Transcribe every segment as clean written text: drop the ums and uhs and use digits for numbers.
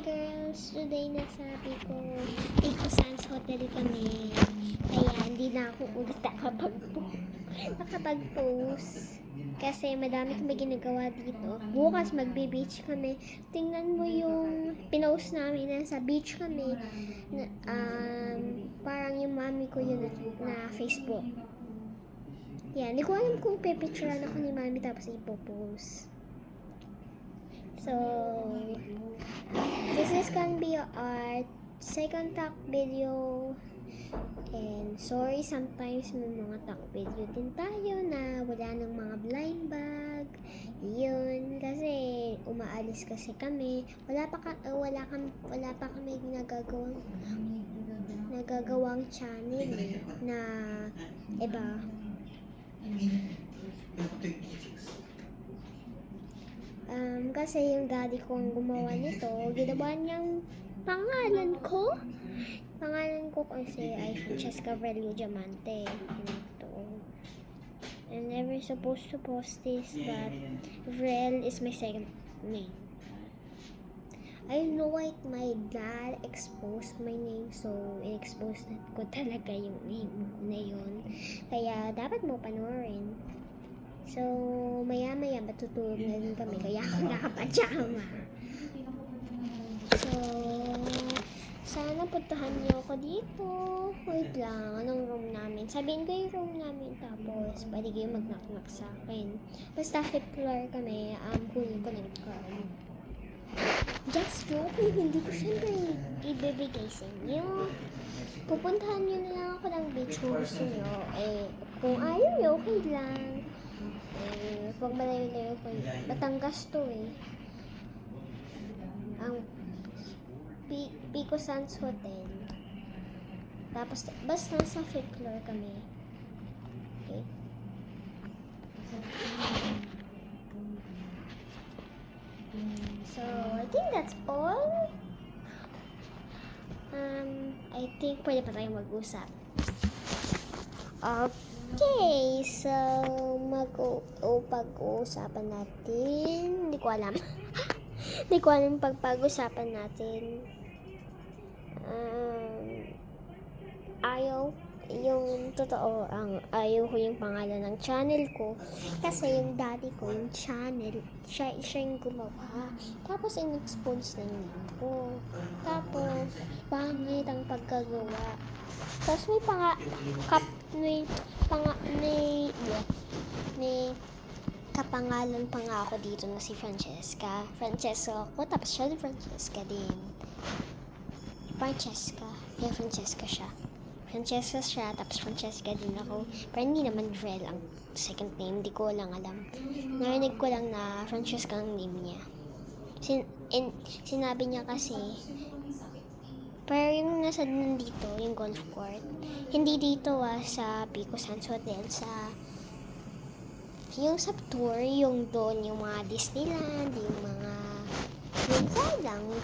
girls, today nasabi ko Pico Sands Hotel kami. Kaya hindi na ako ulit nakapag-post. Kasi madami kami ginagawa dito. Bukas magbe-beach kami. Tingnan mo yung pinost namin na sa beach kami. Na, parang yung mami ko yun na Facebook. Yan, hindi ko alam kung pipicturean ako ni mami tapos ipopost. So, this is gonna be our second talk video. And sorry, sometimes may mga talk video din tayo na wala ng mga blind bag. Yun, kasi umaalis kasi kami. Wala pa kami nagagawang channel na iba. Kasi yung daddy ko ang gumawa nito, ginawa niyang pangalan ko kasi ay Francesca Aurelio Diamante. Ito. I'm never supposed to post this, but Vrel is my second name. I know why my dad exposed my name, so in-expose ko talaga yung name na yun. Kaya dapat mo panoorin. So, maya-maya matutulog na din kami, kaya ako nakapajama. So, sana puntahan niyo ako dito. Wait lang, anong room namin? Sabihin ko yung room namin, tapos pwede kayo mag-knock-knock sa akin. Basta 5th floor kami, kunin ko ng card. Just joking, hindi ko siyempre ibibigay sa inyo. Pupuntahan niyo na lang ako ng beach kung gusto niyo. Kung ayaw niyo, okay lang. Pag malayo-layo ko, Batangas to ang Pico Sands Hotel. Tapos, basta nasa 5th floor kami. Okay? So, I think that's all. I think pwede pa tayong mag-usap. Okay, so pag-uusapan natin. Hindi ko alam. Hindi ko alam pag-usapan natin. Yung totoo, ayaw ko yung pangalan ng channel ko. Kasi yung daddy ko, yung channel, siya yung gumawa. Tapos in-expose na yung name ko. Tapos, pangit ang pagkagawa. Tapos may kapangalan pa nga ako dito na si Francesca. Francesca ako, tapos siya si Francesca din. Francesca siya. Francesca siya, tapos Francesca din ako. Pero hindi naman Vrel ang second name, hindi ko lang alam. Narinig ko lang na Francesca ang name niya. Sinabi niya kasi, pero yung nasa nandito, yung golf court, hindi dito sa Pico Sands Hotel, yung sa tour, yung doon, yung mga Disneyland, yung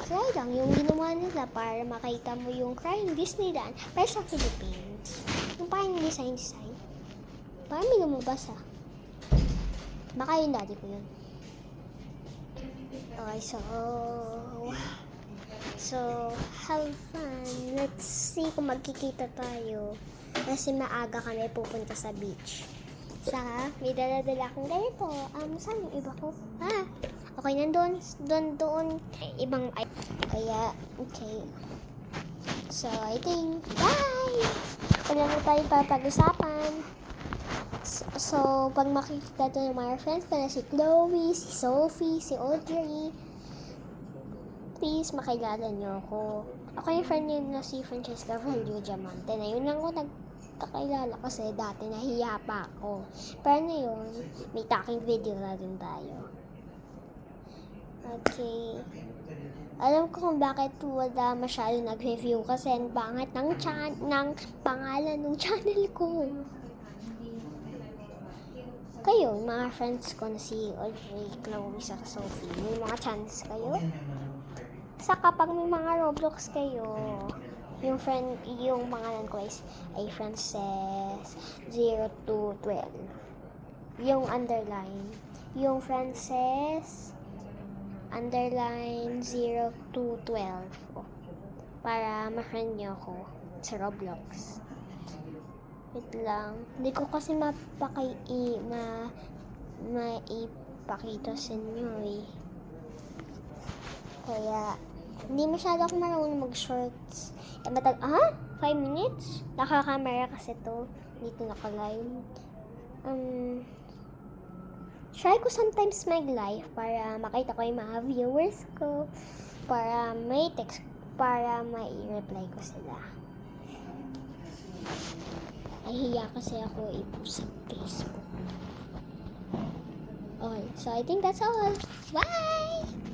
cry lang, yung ginawa nila para makita mo yung crying Disneyland, pero sa Philippines. Yung parang design. Parang may lumabas Baka yung daddy ko yun. Okay, so have fun. Let's see kung magkikita tayo. Kasi maaga kami pupunta sa beach. Saka, may dala-dala akong ganito. Saan yung iba ko? Okay, nandun. Doon. Ibang, kaya, okay. So, I think, bye! Wala na tayo papag-usapan. So, pag makikita ito ng mga friends ko na si Chloe, si Sophie, si Audrey, please, makilala niyo ako. Ako yung friend niyo na si Francesca Aurelio Diamante. Na yun lang ako nagkakilala kasi dati nahiya pa ako. Pero ngayon, may talking video na din tayo. Okay. Alam ko kung bakit wala masyado nag-review kasi ang bangat ng pangalan ng channel ko. Kayo, mga friends ko na si Audrey, Chloe, sa Sophie, may mga chance kayo? Saka pag may mga Roblox kayo, yung pangalan ko ay Frances 0212. Yung underline, yung Frances underline 0212 para ma-friend niyo ako sa Roblox. Wait lang. Hindi ko kasi maipakita sa inyo eh. Kaya, hindi masyado ako marunong mag-shorts. 5 minutes? Naka-camera kasi to. Dito naka-live. Try ko sometimes mag-live para makita ko yung mga viewers ko. Para may reply ko sila. Nahihiya kasi ako i-post sa Facebook. Okay, so I think that's all. Bye!